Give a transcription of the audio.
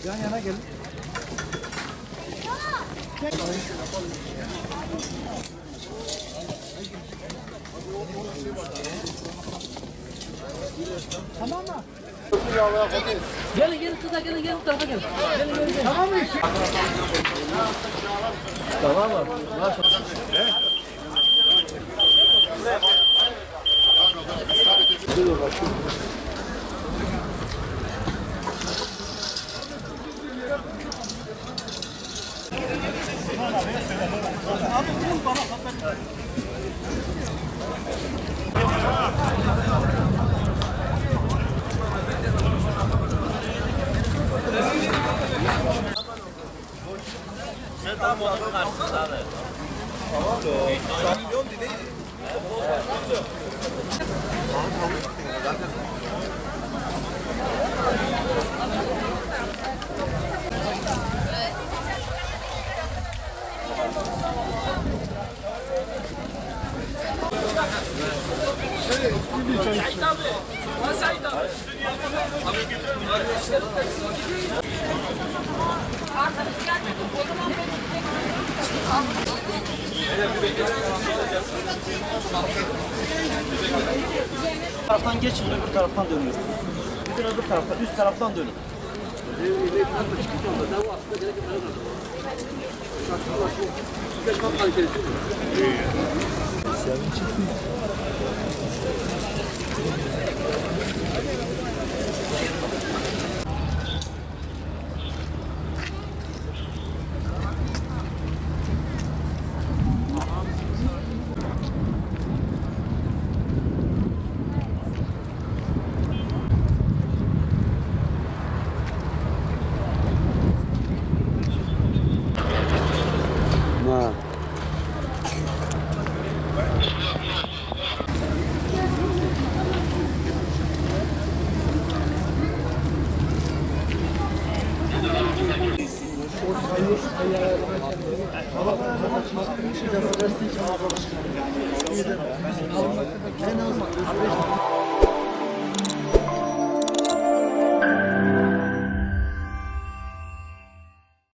Yan yana gelin. Tamam mı? Gelin kızlar gelin bu tarafa gelin. Gelin. Tamam mı? Tamam mı? Taraftan geçin, öbür taraftan dönüyorsunuz. Bir öbür taraftan, üst taraftan dönün. En az